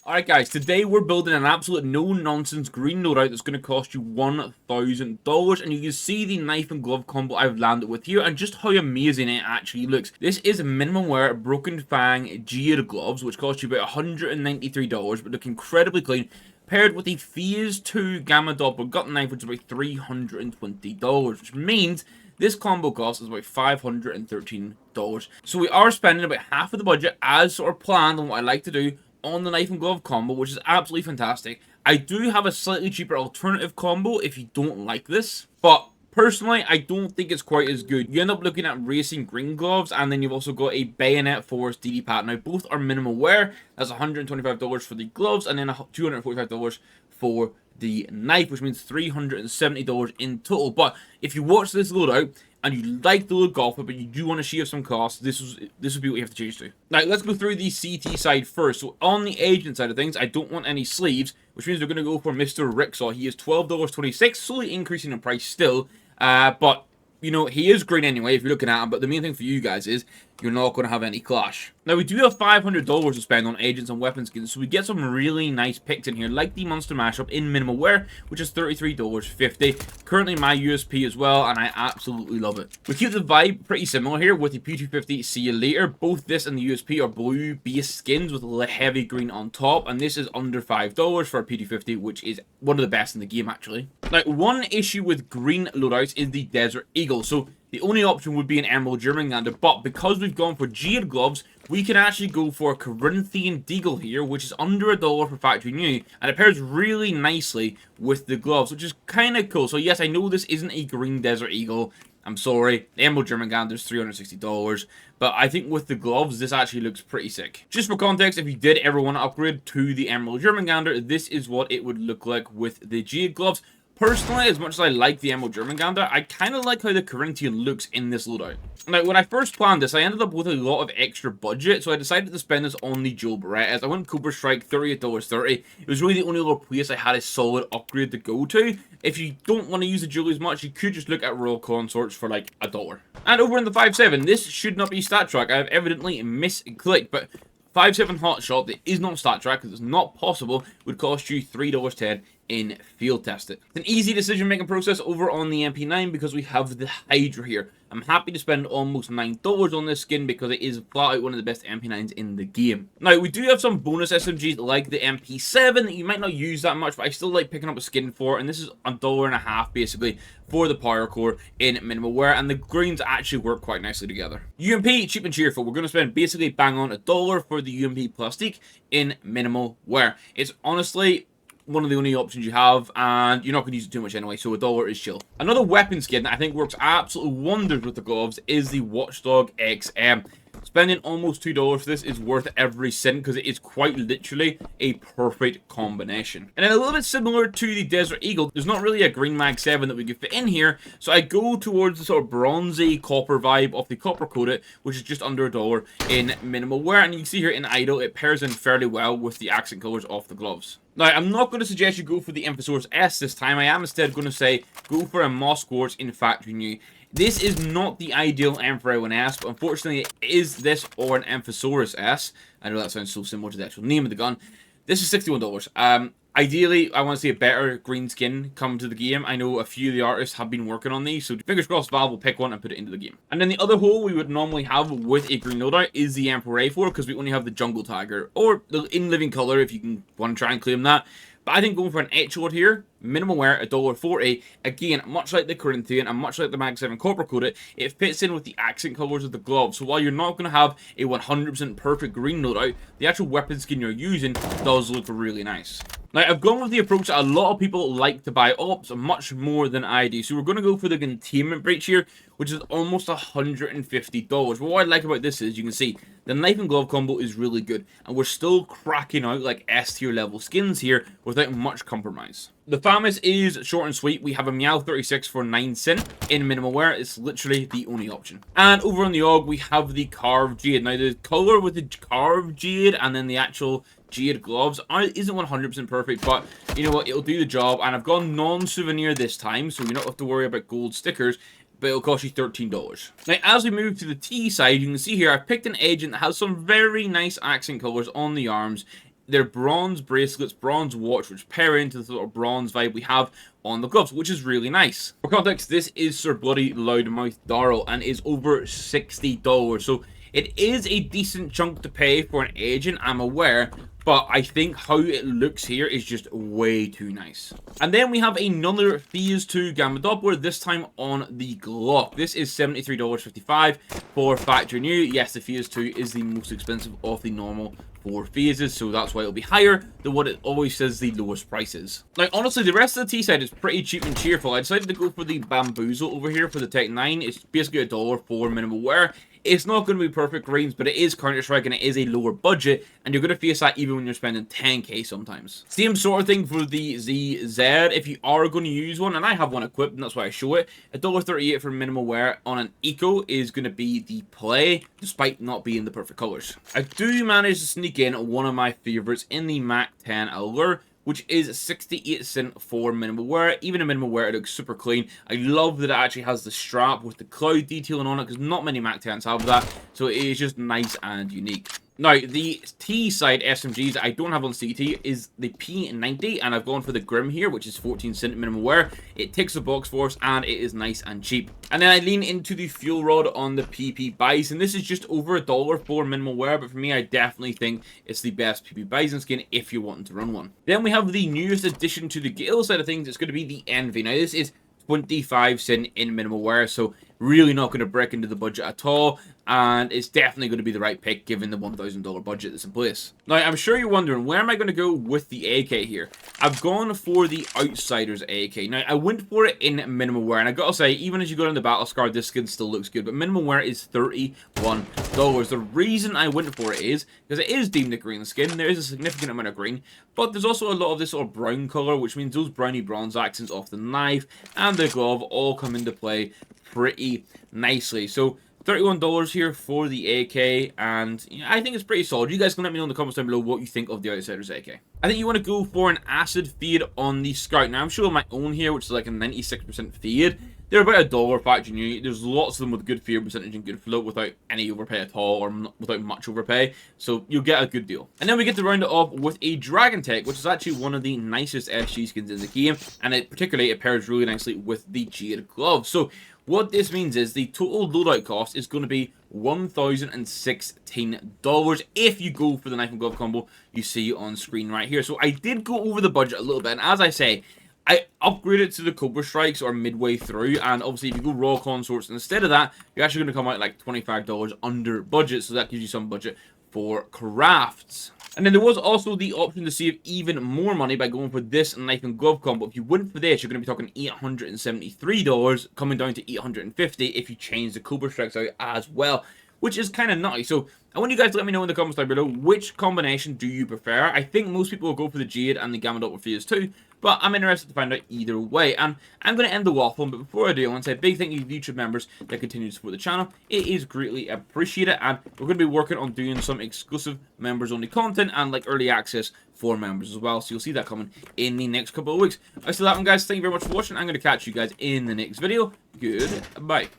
Alright guys, today we're building an absolute no-nonsense green loadout that's going to cost you $1,000, and you can see the knife and glove combo I've landed with here and just how amazing it actually looks. This is minimum wear Broken Fang Jade gloves, which cost you about $193 but look incredibly clean, paired with the CS2 Gamma Doppler gut knife, which is about $320, which means this combo cost is about $513. So we are spending about half of the budget as sort of planned on what I like to do on the knife and glove combo, which is absolutely fantastic. I do have a slightly cheaper alternative combo if you don't like this, but personally I don't think it's quite as good. You end up looking at racing green gloves, and then you've also got a bayonet force DD pat. Now both are minimal wear. That's $125 for the gloves and then $245 for the knife, which means $370 in total. But if you watch this loadout and you like the look of it, but you do want to shave some costs, this would be what you have to change to. Now, let's go through the CT side first. So, on the agent side of things, I don't want any sleeves, which means we're going to go for Mr. Ricksaw. He is $12.26, slowly increasing in price still, but you know, he is green anyway if you're looking at him, but the main thing for you guys is you're not going to have any clash. Now, we do have $500 to spend on agents and weapon skins, so we get some really nice picks in here, like the Monster Mashup in minimal wear, which is $33.50. Currently my USP as well, and I absolutely love it. We keep the vibe pretty similar here with the P250 See You Later. Both this and the USP are blue base skins with a heavy green on top, and this is under $5 for a P250, which is one of the best in the game, actually. Now, one issue with green loadouts is the Desert Eagle, so the only option would be an Emerald Jurmengander, but because we've gone for Jade gloves, we can actually go for a Corinthian Deagle here, which is under $1 for factory new, and it pairs really nicely with the gloves, which is kind of cool. So yes, I know this isn't a green Desert Eagle. I'm sorry, the Emerald Jurmengander is $360, but I think with the gloves, this actually looks pretty sick. Just for context, if you did ever want to upgrade to the Emerald Jurmengander, this is what it would look like with the Jade gloves. Personally, as much as I like the Emerald Jurmengander, I kind of like how the Corinthian looks in this loadout. Now, when I first planned this, I ended up with a lot of extra budget, so I decided to spend this on the Joe Berettas. I went Cobra Strike, $38.30. It was really the only other place I had a solid upgrade to go to. If you don't want to use the jewelry as much, you could just look at Royal Consorts for like $1. And over in the 5.7, this should not be stat track. I have evidently misclicked, but 5.7 Hotshot that is not stat track because it's not possible would cost you $3.10 in field test it. It's an easy decision making process over on the MP9 because we have the Hydra here. I'm happy to spend almost $9 on this skin because it is flat out one of the best MP9s in the game. Now, we do have some bonus SMGs like the MP7 that you might not use that much, but I still like picking up a skin for, and this is $1.50 basically for the power core in minimal wear, and the greens actually work quite nicely together. UMP, cheap and cheerful. We're going to spend basically bang on $1 for the UMP plastique in minimal wear. It's honestly one of the only options you have, and you're not going to use it too much anyway, so $1 is chill. Another weapon skin that I think works absolute wonders with the gloves is the Watchdog XM. Spending almost $2 for this is worth every cent because it is quite literally a perfect combination. And then a little bit similar to the Desert Eagle, there's not really a green mag 7 that we could fit in here, so I go towards the sort of bronzy copper vibe of the copper coated, which is just under $1 in minimal wear. And you can see here in idle, it pairs in fairly well with the accent colors of the gloves. Now, I'm not going to suggest you go for the Emphasaurus S this time. I am instead going to say go for a Moss Quartz in factory new. This is not the ideal Emperor S, but unfortunately it is this or an Emphasaurus S. I know that sounds so similar to the actual name of the gun. This is $61. Ideally, I want to see a better green skin come to the game. I know a few of the artists have been working on these, so fingers crossed Valve will pick one and put it into the game. And then the other hole we would normally have with a green loadout is the Emperor A4, because we only have the Jungle Tiger, or the in living color if you can want to try and claim that. But I think going for an Etchord here, minimal wear, $1.40. Again, much like the Corinthian and much like the Mag 7 Copper Coated, it fits in with the accent colors of the glove. So while you're not going to have a 100% perfect green loadout, the actual weapon skin you're using does look really nice. Now, I've gone with the approach that a lot of people like to buy ops much more than I do. So we're going to go for the Containment Breach here, which is almost $150. But what I like about this is, you can see, the knife and glove combo is really good. And we're still cracking out like S tier level skins here without much compromise. The FAMAS is short and sweet. We have a Meow 36 for 9 cents in minimal wear. It's literally the only option. And over on the AUG, we have the Carved Jade. Now, the color with the Carved Jade and then the actual Jade gloves isn't 100% perfect, but you know what? It'll do the job. And I've gone non-souvenir this time, so you don't have to worry about gold stickers. But it'll cost you $13. Now, as we move to the T side, you can see here, I've picked an agent that has some very nice accent colors on the arms. they're bronze bracelets, bronze watch, which pair into the sort of bronze vibe we have on the gloves, which is really nice. For context, this is Sir Bloody Loudmouth Darrell and is over $60. So it is a decent chunk to pay for an agent, I'm aware, but I think how it looks here is just way too nice. And then we have another CS2 Gamma Doppler, this time on the Glock. This is $73.55 for factory new. Yes, the CS2 is the most expensive of the normal 4 phases, so that's why it'll be higher than what it always says the lowest price is. Now, honestly, the rest of the T side is pretty cheap and cheerful. I decided to go for the Bamboozle over here for the Tech 9. It's basically $1 for minimal wear. It's not going to be perfect greens, but it is Counter-Strike and it is a lower budget, and you're going to face that even when you're spending 10k sometimes. Same sort of thing for the ZZ, if you are going to use one, and I have one equipped, and that's why I show it. $1.38 for minimal wear on an Eco is going to be the play, despite not being the perfect colors. I do manage to sneak in one of my favorites in the Mac 10 Allure, which is 68 cents for minimal wear. Even in minimal wear, it looks super clean. I love that it actually has the strap with the cloud detailing on it, because not many Mac 10s have that, so it is just nice and unique. Now, the T side SMGs I don't have on CT is the P90, and I've gone for the Grim here, which is 14 cent minimal wear. It ticks the box for us, and it is nice and cheap. And then I lean into the Fuel Rod on the PP Bison. This is just over $1 for minimal wear, but for me, I definitely think it's the best PP Bison skin if you're wanting to run one. Then we have the newest addition to the Gale side of things. It's going to be the Envy. Now, this is 25 cent in minimal wear, so really not going to break into the budget at all, and it's definitely going to be the right pick given the $1,000 budget that's in place. Now, I'm sure you're wondering, where am I going to go with the AK here? I've gone for the Outsiders AK. Now, I went for it in minimal wear, and I gotta say, even as you go down the battle scar, this skin still looks good, but minimal wear is $31. The reason I went for it is because it is deemed a green skin. There is a significant amount of green, but there's also a lot of this sort of brown color, which means those browny bronze accents off the knife and the glove all come into play pretty nicely. So $31 here for the AK, and I think it's pretty solid. You guys can let me know in the comments down below what you think of the Outsiders AK. I think you want to go for an acid fade on the Scout. Now, I'm showing my own here, which is like a 96% fade. They're about $1 factory new. There's lots of them with good fade percentage and good float without any overpay at all, or without much overpay, so you'll get a good deal. And then we get to round it off with a Dragon Tech, which is actually one of the nicest SG skins in the game, and it pairs really nicely with the Jade glove. So what this means is the total loadout cost is going to be $1,016 if you go for the knife and glove combo you see on screen right here. So I did go over the budget a little bit, and as I say, I upgraded to the Cobra Strikes or midway through, and obviously if you go raw consorts instead of that, you're actually going to come out like $25 under budget, so that gives you some budget for crafts. And then there was also the option to save even more money by going for this knife and glove combo. If you went for this, you're going to be talking $873, coming down to $850 if you change the Cobra Strikes out as well, which is kind of nice. So I want you guys to let me know in the comments down below, which combination do you prefer? I think most people will go for the Jade and the Gamma Doppler Phase 2, but I'm interested to find out either way. And I'm going to end the waffling, but before I do, I want to say a big thank you to YouTube members that continue to support the channel. It is greatly appreciated, and we're going to be working on doing some exclusive members-only content and like early access for members as well, so you'll see that coming in the next couple of weeks. As to that one, guys, thank you very much for watching. I'm going to catch you guys in the next video. Goodbye.